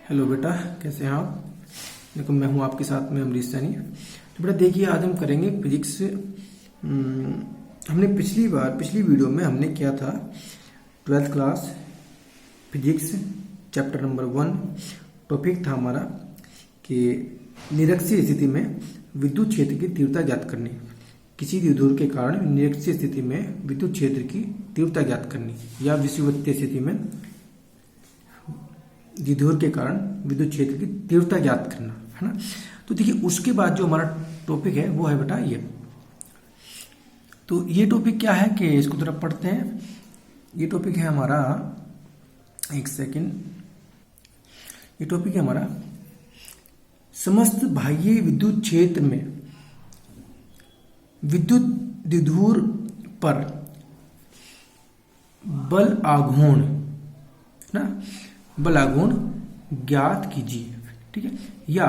Hello बेटा, कैसे हैं आप। देखो, मैं हूं आपके साथ में अमरीश सैनी। तो बेटा देखिए, आज हम करेंगे फिजिक्स। हमने पिछली वीडियो में हमने किया था 12th class physics chapter number 1। Topic था हमारा कि निरक्षीय स्थिति में विद्युत क्षेत्र की तीव्रता ज्ञात करनी। किसी द्विध्रुव के कारण निरक्षीय स्थिति में विद्युत क्षेत्र की तीव्रता ज्ञात करनी, या विषुवतीय स्थिति में द्विध्रुव के कारण विद्युत क्षेत्र की तीव्रता ज्ञात करना, है ना। तो देखिए, उसके बाद जो हमारा टॉपिक है वो है बेटा ये। तो ये टॉपिक क्या है कि इसको तरफ पढ़ते हैं। ये टॉपिक है हमारा, एक सेकंड, ये टॉपिक है हमारा समस्त बाह्य विद्युत क्षेत्र में विद्युत द्विध्रुव पर बल आघूर्ण, ना, बल आघूर्ण ज्ञात कीजिए। ठीक है, या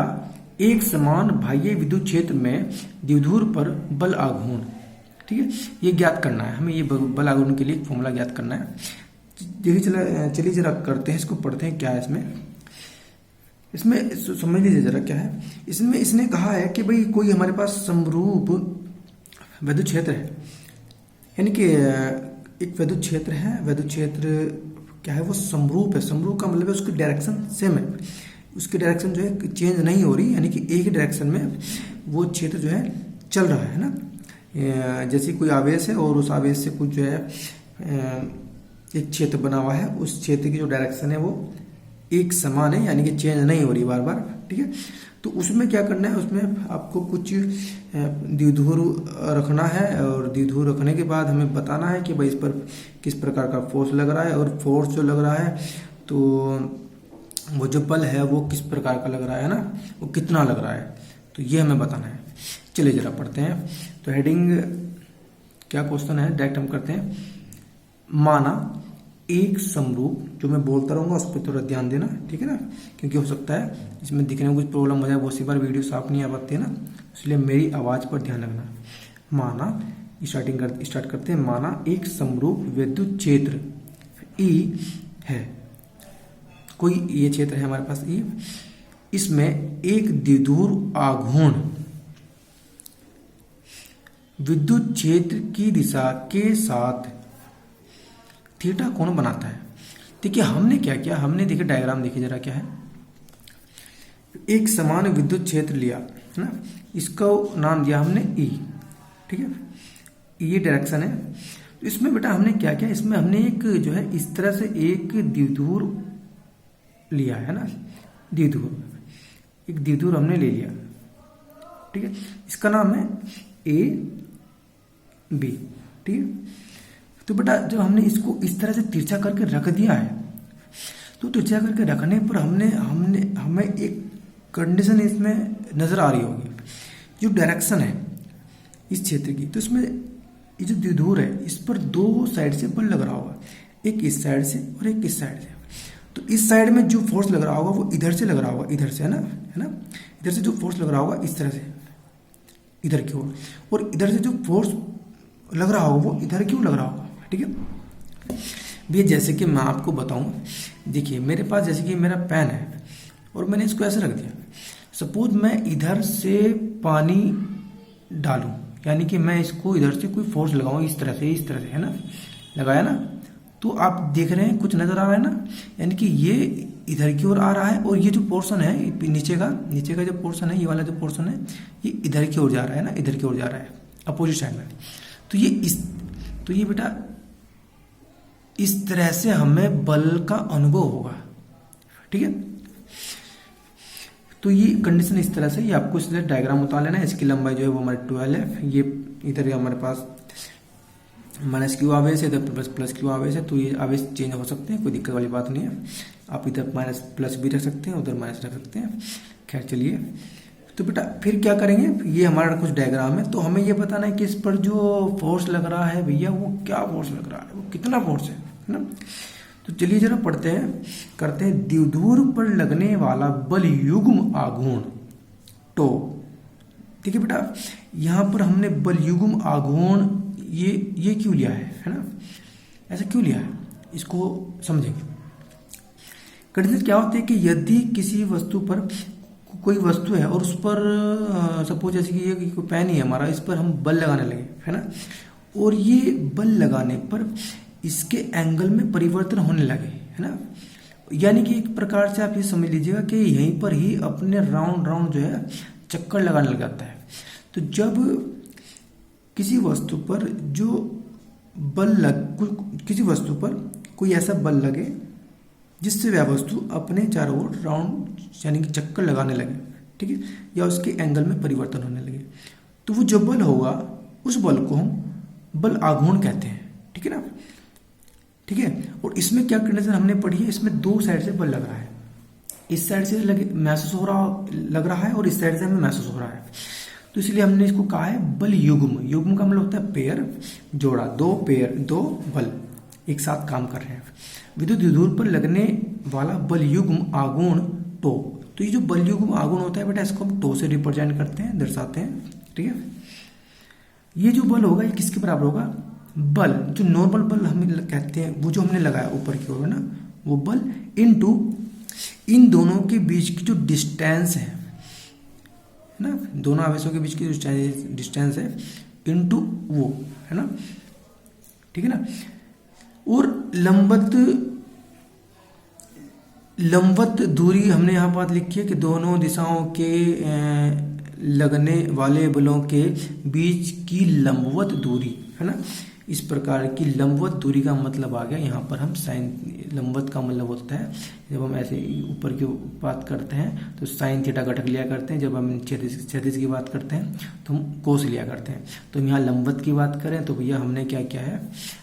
एक समान बाह्य विद्युत क्षेत्र में द्विध्रुव पर बल आघूर्ण, ठीक है, ये ज्ञात करना है हमें। ये बल आघूर्ण के लिए एक फॉर्मूला ज्ञात करना है। चलिए जरा करते हैं, इसको पढ़ते हैं क्या है इसमें समझ लीजिए जरा क्या है इसमें। इसने कहा है कि भाई कोई हमारे पास समरूप विद्युत क्षेत्र है, यानी कि एक विद्युत क्षेत्र है। विद्युत क्षेत्र क्या है, वो समरूप है। समरूप का मतलब है उसकी डायरेक्शन सेम है, उसकी डायरेक्शन जो है चेंज नहीं हो रही, यानी कि एक ही डायरेक्शन में वो क्षेत्र जो है चल रहा है ना। जैसे कोई आवेश है और उस आवेश से कुछ जो है एक क्षेत्र बना हुआ है, उस क्षेत्र की जो डायरेक्शन है वो एक समान है, यानी कि चेंज नहीं हो रही बार बार। ठीक है, तो उसमें क्या करना है, उसमें आपको कुछ द्विध्रुव रखना है, और द्विध्रुव रखने के बाद हमें बताना है कि भाई इस पर किस प्रकार का फोर्स लग रहा है, और फोर्स जो लग रहा है तो वो जो बल है वो किस प्रकार का लग रहा है ना, वो कितना लग रहा है, तो ये हमें बताना है। चलिए जरा पढ़ते हैं। तो हेडिंग क्या क्वेश्चन है, डायरेक्ट हम करते हैं। माना एक समरूप, जो मैं बोलता रहूंगा उस पर थोड़ा ध्यान देना, ठीक है ना, क्योंकि हो सकता है इसमें दिखने में कुछ प्रॉब्लम हो जाए, बहुत सी बार वीडियो साफ नहीं आ पाती है ना, इसलिए मेरी आवाज पर ध्यान रखना। माना स्टार्ट करते हैं। माना एक समरूप विद्युत क्षेत्र E है, कोई ये क्षेत्र है हमारे पास E, इसमें एक द्विध्रुव आघूर्ण विद्युत क्षेत्र की दिशा के साथ थीटा कोण बनाता है। देखिए हमने क्या किया, हमने देखिए डायग्राम देखिए जरा क्या है। एक समान विद्युत क्षेत्र लिया है ना, इसका नाम दिया हमने E, ठीक है, ये डायरेक्शन है। तो इसमें बेटा हमने क्या किया, इसमें हमने एक जो है इस तरह से एक द्विध्रुव लिया है ना, एक द्विध्रुव हमने ले लिया, ठीक है, इसका नाम है AB, ठीक है। तो बेटा जब हमने इसको इस तरह से तिरछा करके रख दिया है, तो तिरछा करके रखने पर हमें एक कंडीशन इसमें नजर आ रही होगी, जो डायरेक्शन है इस क्षेत्र की। तो इसमें ये जो द्विध्रुव है, इस पर दो साइड से बल लग रहा होगा, एक इस साइड से और एक इस साइड से। तो इस साइड में जो फोर्स लग रहा होगा वो इधर से लग रहा होगा, इधर से, है ना, इधर से जो फोर्स लग रहा होगा इस तरह से इधर की ओर, और इधर से जो फोर्स लग रहा होगा वो इधर की ओर लग रहा होगा, ठीक है भैया। जैसे कि मैं आपको बताऊं, देखिए मेरे पास जैसे कि मेरा पेन है और मैंने इसको ऐसे रख दिया। सपोज मैं इधर से पानी डालूं, यानी कि मैं इसको इधर से कोई फोर्स लगाऊं, इस तरह से, है ना, लगाया ना, तो आप देख रहे हैं कुछ नजर आ रहा है ना, यानी कि ये इधर की ओर आ रहा है, और ये जो पोर्शन है नीचे का जो पोर्शन है, ये वाला जो पोर्शन है ये इधर की ओर जा रहा है ना, इधर की ओर जा रहा है अपोजिट साइड में। तो ये बेटा इस तरह से हमें बल का अनुभव होगा, ठीक है। तो ये कंडीशन इस तरह से, ये आपको इसलिए डायग्राम उतार लेना है। इसकी लंबाई जो है वो हमारे 12 है। ये इधर हमारे पास माइनस क्यू आवेश है, इधर प्लस क्यू आवेश है, तो ये आवेश चेंज हो सकते हैं, कोई दिक्कत वाली बात नहीं है। आप इधर माइनस प्लस भी रख सकते हैं, उधर माइनस रख सकते हैं। खैर चलिए, तो बेटा फिर क्या करेंगे, ये हमारा कुछ डायग्राम है, तो हमें ये बताना है कि इस पर जो फोर्स लग रहा है भैया वो क्या फोर्स लग रहा है, वो कितना फोर्स है ना। तो चलिए जरा पढ़ते हैं, करते हैं। द्विध्रुव पर लगने वाला बल युग्म आघूर्ण टो, ठीक है बेटा। यहां पर हमने बल युग्म आघूर्ण ये क्यों लिया है ना, ऐसा क्यों लिया है, इसको समझेंगे। कंडीशन क्या होती है कि यदि किसी वस्तु पर, कोई वस्तु है और उस पर सपोज जैसे कि ये कोई पेन ही है हमारा, इस पर हम बल लगाने लगे, है ना, और ये बल लगाने पर इसके एंगल में परिवर्तन होने लगे, है ना, यानी कि एक प्रकार से आप ये समझ लीजिएगा कि यहीं पर ही अपने राउंड राउंड जो है चक्कर लगाने लग जाता है। तो जब किसी वस्तु पर जो किसी वस्तु पर कोई ऐसा बल लगे जिससे वह वस्तु अपने चारों ओर राउंड यानी कि चक्कर लगाने लगे, ठीक है, या उसके एंगल में परिवर्तन होने लगे, तो वो जो बल होगा उस बल को हम बल आघूर्ण कहते हैं, ठीक है ना, ठीक है। और इसमें क्या कंडीशन हमने पढ़ी है, इसमें दो साइड से बल लग रहा है, इस साइड से लग रहा है और इस साइड से हमें महसूस हो रहा है, तो इसलिए हमने इसको कहा है बल युग्म। युग्म का मतलब होता है पेयर, जोड़ा, दो बल एक साथ काम कर रहे हैं। विद्युत द्विध्रुव पर लगने वाला बल युग्म आघूर्ण टो, तो ये जो बल युग्म आघूर्ण होता है बेटा, इसको हम टो से रिप्रेजेंट करते हैं, दर्शाते हैं, ठीक है। ये जो बल होगा ये किसके बराबर होगा, बल जो नॉर्मल बल हम कहते हैं, वो जो हमने लगाया ऊपर की ओर है ना, वो बल इनटू इन दोनों के बीच की जो डिस्टेंस है ना, दोनों आवेशों के बीच की डिस्टेंस है इनटू वो, है ना, ठीक है ना। और लंबवत दूरी हमने यहाँ बात लिखी है कि दोनों दिशाओं के लगने वाले बलों के बीच की लंबवत दूरी, है ना, इस प्रकार की लंबवत दूरी का मतलब आ गया यहाँ पर हम साइन, लंबवत का मतलब होता है जब हम ऐसे ऊपर की बात करते हैं तो साइन थीटा घटक लिया करते हैं, जब हम क्षैतिज की बात करते हैं तो हम कोस लिया करते हैं। तो यहाँ लंबवत की बात करें तो भैया हमने क्या किया है,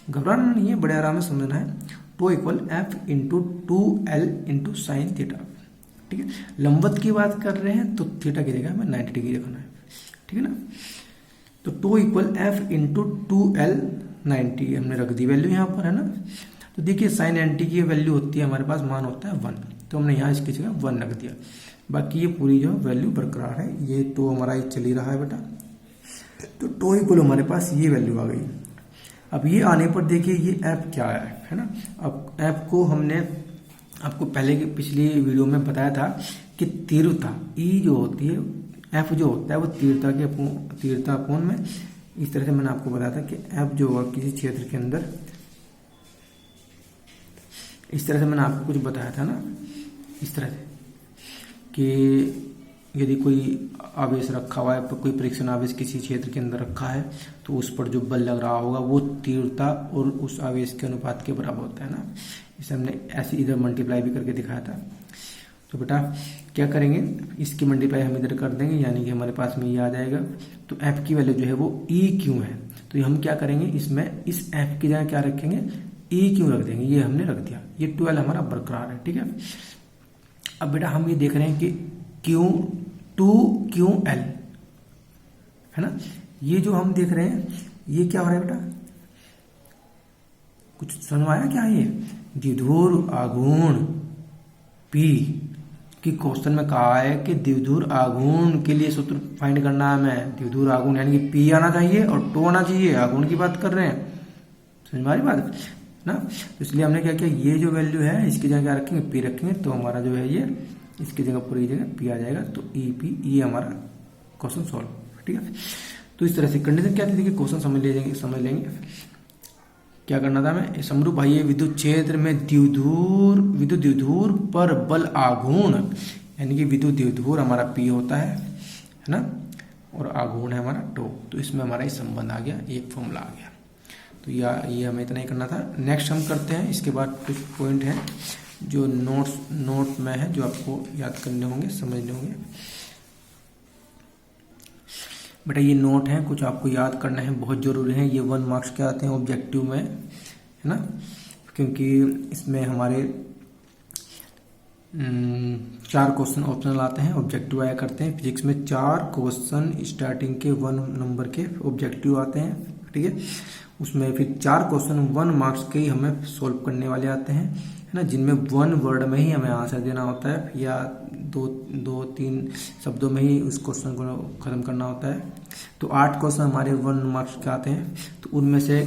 घबराना नहीं है, बड़े आराम से समझना है, tau equal F into 2L into sine theta, ठीक है। लंबवत की बात कर रहे हैं तो थीटा की जगह हमें 90 डिग्री रखना है, ठीक है ना। तो to equal F into 2L 90 हमने रख दी वैल्यू यहाँ पर, है ना। तो देखिए साइन 90 की वैल्यू होती है हमारे पास, मान होता है 1, तो हमने यहाँ इसकी जगह 1 रख दिया, बाकी ये पूरी जो वैल्यू बरकरार है, ये टो हमारा चल ही रहा है बेटा। तो टो इक्वल हमारे पास ये वैल्यू आ गई। अब ये आने पर देखिए ये एफ क्या है ना। अब एफ को हमने आपको पहले की पिछली वीडियो में बताया था कि तीव्रता ई जो होती है, एफ जो होता है वो तीव्रता कोण में, इस तरह से मैंने आपको बताया था कि एफ जो होगा किसी क्षेत्र के अंदर, इस तरह से मैंने आपको कुछ बताया था ना, इस तरह से कि यदि कोई आवेश रखा हुआ है, कोई परीक्षण आवेश किसी क्षेत्र के अंदर रखा है तो उस पर जो बल लग रहा होगा वो तीव्रता और उस आवेश के अनुपात के बराबर होता है ना। इसे हमने ऐसे इधर मल्टीप्लाई भी करके दिखाया था। तो बेटा क्या करेंगे, इसकी मल्टीप्लाई हम इधर कर देंगे, यानी कि हमारे पास में ये आ जाएगा। तो एफ की वैल्यू जो है वो ई क्यू है, तो हम क्या करेंगे, इसमें इस एफ की जगह क्या रखेंगे, ई क्यू रख देंगे, ये हमने रख दिया। ये 12 हमारा बरकरार है, ठीक है। अब बेटा हम ये देख रहे हैं कि Q2QL है ना, ये जो हम देख रहे हैं ये क्या हो रहा है बेटा, कुछ समझ आया क्या, ये द्विध्रुव आघूर्ण P की क्वेश्चन में कहा है कि द्विध्रुव आघूर्ण के लिए सूत्र फाइंड करना है हमें। द्विध्रुव आघूर्ण यानी कि P आना चाहिए और टो आना चाहिए, आघूर्ण की बात कर रहे हैं, समझ में आ रही बात ना। तो इसलिए हमने क्या किया, ये जो वैल्यू है इसकी जगह क्या रखेंगे, P रखेंगे, तो हमारा जो है ये इसकी जगह पूरी जगह P आ जाएगा। तो EP ये हमारा क्वेश्चन सॉल्व, ठीक है। तो इस तरह से कंडीशन क्या थी, देखिए क्वेश्चन समझ लेंगे क्या करना था हमें। समरूप बाह्य विद्युत क्षेत्र में विद्युत द्विध्रुव पर बल आघूर्ण, यानी कि विद्युत द्विध्रुव हमारा P होता है ना, और आघूर्ण है हमारा टो। तो इसमें हमारा ये संबंध आ गया, एक फॉर्मूला आ गया। तो ये हमें इतना ही करना था। नेक्स्ट हम करते हैं, इसके बाद कुछ पॉइंट हैं जो नोट में है, जो आपको याद करने होंगे, समझने होंगे। बेटा ये नोट है, कुछ आपको याद करना है, बहुत जरूरी है। ये 1 मार्क्स के आते हैं ऑब्जेक्टिव में, है ना, क्योंकि इसमें हमारे 4 क्वेश्चन ऑप्शनल आते हैं, ऑब्जेक्टिव आया करते हैं। फिजिक्स में 4 क्वेश्चन स्टार्टिंग के 1 नंबर के ऑब्जेक्टिव आते हैं, ठीक है। उसमें फिर 4 क्वेश्चन 1 मार्क्स के ही हमें सोल्व करने वाले आते हैं, है ना, जिनमें 1 वर्ड में ही हमें आंसर देना होता है, या 2-3 शब्दों में ही उस क्वेश्चन को खत्म करना होता है। तो 8 क्वेश्चन हमारे 1 मार्क्स के आते हैं। तो उनमें से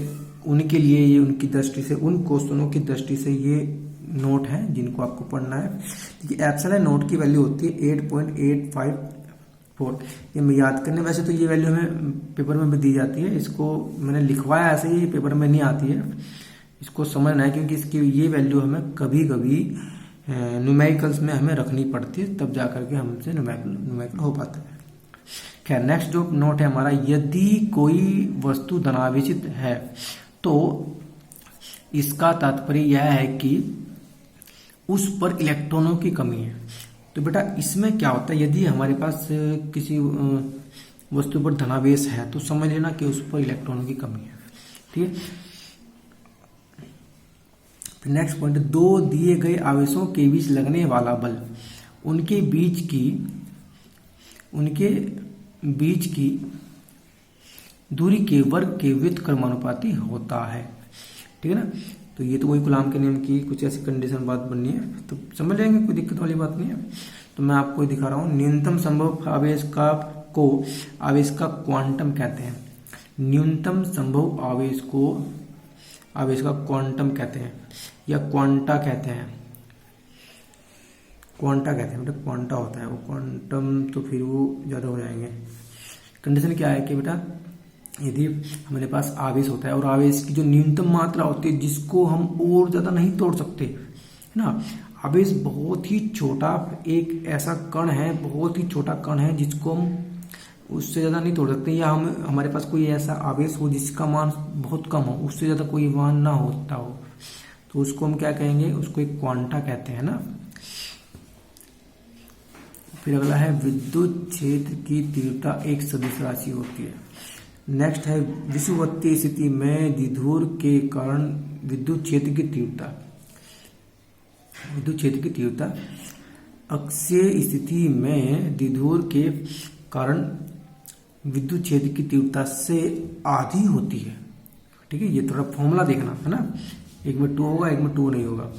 उनके लिए ये उनकी दृष्टि से, उन क्वेश्चनों की दृष्टि से ये नोट हैं जिनको आपको पढ़ना है। देखिए एप्सिलॉन नोट की वैल्यू होती है 8.854। ये मैं याद करने, वैसे तो ये वैल्यू हमें पेपर में भी दी जाती है, इसको मैंने लिखवाया ऐसे ही, पेपर में नहीं आती है, इसको समझना है क्योंकि इसकी ये वैल्यू हमें कभी कभी न्यूमेरिकल्स में हमें रखनी पड़ती है, तब जा करके हमसे न्यूमेरिकल हो पाता है। खैर नेक्स्ट जो नोट है हमारा, यदि कोई वस्तु धनावेशित है तो इसका तात्पर्य यह है कि उस पर इलेक्ट्रॉनों की कमी है। तो बेटा इसमें क्या होता है, यदि हमारे पास किसी वस्तु पर धनावेश है तो समझ लेना कि उस पर इलेक्ट्रॉनों की कमी है। ठीक है, नेक्स्ट पॉइंट, दो दिए गए आवेशों के बीच लगने वाला बल उनके बीच की दूरी के वर्ग के व्युत्क्रमानुपाती होता है। ठीक है ना, तो ये तो वही कूलाम के नियम की कुछ ऐसी कंडीशन बात बननी है, तो समझ लेंगे, कोई दिक्कत वाली बात नहीं है। तो मैं आपको दिखा रहा हूं, न्यूनतम संभव आवेश का क्वांटम कहते हैं। न्यूनतम संभव आवेश का क्वांटम कहते हैं या क्वांटा कहते हैं। बेटा क्वांटा होता है वो, क्वांटम तो फिर वो ज्यादा हो जाएंगे। कंडीशन क्या है कि बेटा यदि हमारे पास आवेश होता है और आवेश की जो न्यूनतम मात्रा होती है जिसको हम और ज्यादा नहीं तोड़ सकते, है ना, आवेश बहुत ही छोटा एक ऐसा कण है, बहुत ही छोटा कण है जिसको हम उससे ज्यादा नहीं तोड़ सकते, या हमारे पास कोई ऐसा आवेश हो जिसका मान बहुत कम हो, उससे ज्यादा कोई मान ना होता हो, तो उसको हम क्या कहेंगे, उसको एक क्वांटा कहते हैं ना। फिर अगला है विद्युत क्षेत्र की तीव्रता एक सदिश राशि होती है। नेक्स्ट है विषुवतीय स्थिति में द्विध्रुव के कारण विद्युत क्षेत्र की तीव्रता अक्षीय स्थिति में द्विध्रुव के कारण विद्युत क्षेत्र की तीव्रता से आधी होती है। ठीक है, ये थोड़ा फॉर्मूला देखना है ना, एक में 2 होगा, एक में 2 नहीं होगा।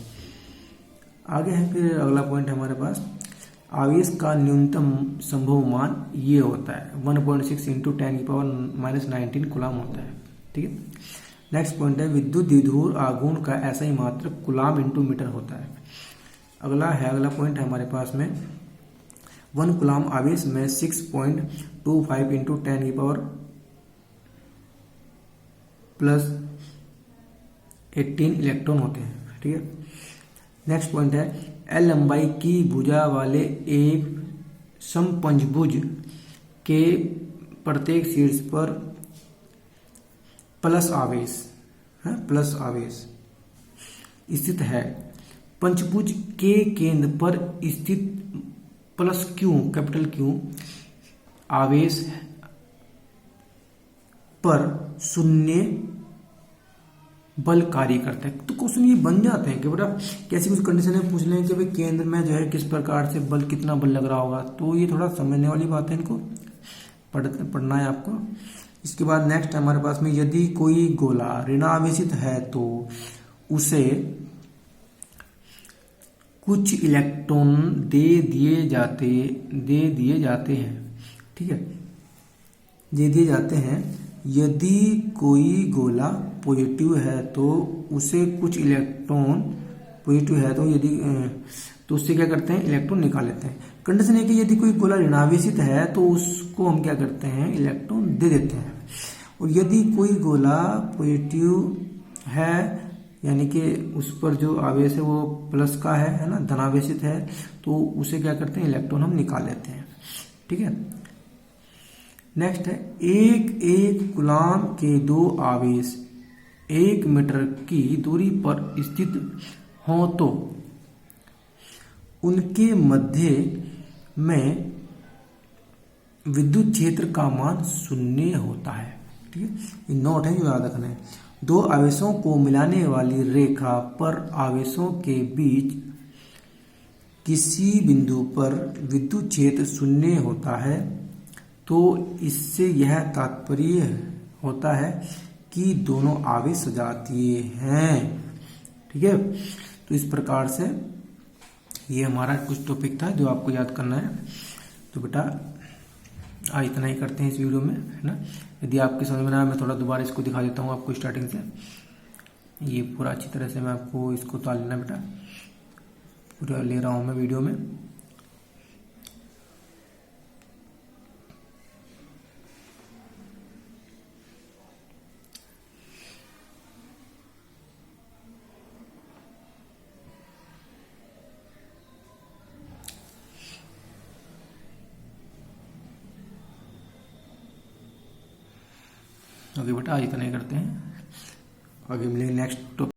आगे है फिर अगला पॉइंट है हमारे पास, आवेश का न्यूनतम संभव मान ये होता है 1.6 इंटू 10⁻⁻19 कूलाम होता है। ठीक है, नेक्स्ट पॉइंट है विद्युत द्विध्रुव आघूर्ण का ऐसा ही मात्रक कूलाम इंटू मीटर होता है। अगला पॉइंट है हमारे पास में 1 कूलाम आवेश में 6.25 इंटू 10⁻18 इलेक्ट्रॉन होते हैं। ठीक है, नेक्स्ट पॉइंट है एल लंबाई की भुजा वाले एक समपंचभुज के प्रत्येक शीर्ष पर प्लस आवेश स्थित है। पंचभुज के केंद्र पर स्थित प्लस कैपिटल क्यू आवेश पर शून्य बल कार्य करता है। तो क्वेश्चन ये बन जाते हैं कि बेटा कैसी कुछ कंडीशन है, पूछ लें कि भाई केंद्र में जो है किस प्रकार से बल, कितना बल लग रहा होगा, तो ये थोड़ा समझने वाली बात है, इनको पढ़ना है आपको। इसके बाद नेक्स्ट हमारे पास में यदि कोई गोला ऋणावेशित है तो उसे कुछ इलेक्ट्रॉन दे दिए जाते हैं। ठीक है, दे दिए जाते हैं। यदि कोई गोला पॉजिटिव है तो उसे कुछ इलेक्ट्रॉन पॉजिटिव है तो उससे क्या करते हैं, इलेक्ट्रॉन निकाल लेते हैं। कंडीशन है कि यदि कोई गोला ऋणावेशित है तो उसको हम क्या करते हैं, इलेक्ट्रॉन दे देते हैं। और यदि कोई गोला पॉजिटिव है यानी कि उस पर जो आवेश है वो प्लस का है ना, धनावेशित है, तो उसे क्या करते हैं, इलेक्ट्रॉन हम निकाल लेते हैं। ठीक है, नेक्स्ट है एक कूलाम के 2 आवेश 1 मीटर की दूरी पर स्थित हों तो उनके मध्य में विद्युत क्षेत्र का मान 0 होता है। ठीक है, ये नोट है जो याद रखना है। 2 आवेशों को मिलाने वाली रेखा पर आवेशों के बीच किसी बिंदु पर विद्युत क्षेत्र 0 होता है तो इससे यह तात्पर्य होता है कि दोनों आवेश सजातीय हैं। ठीक है, तो इस प्रकार से ये हमारा कुछ टॉपिक था जो आपको याद करना है। तो बेटा आज इतना ही करते हैं इस वीडियो में, है ना। यदि आपके समझ में ना आए मैं थोड़ा दोबारा इसको दिखा देता हूँ आपको स्टार्टिंग से। ये पूरा अच्छी तरह से मैं आपको इसको उतार लेना बेटा, पूरा ले रहा हूँ मैं वीडियो में। ओके बेटा, आज इतना ही करते हैं, आगे मिलेंगे नेक्स्ट टॉपिक।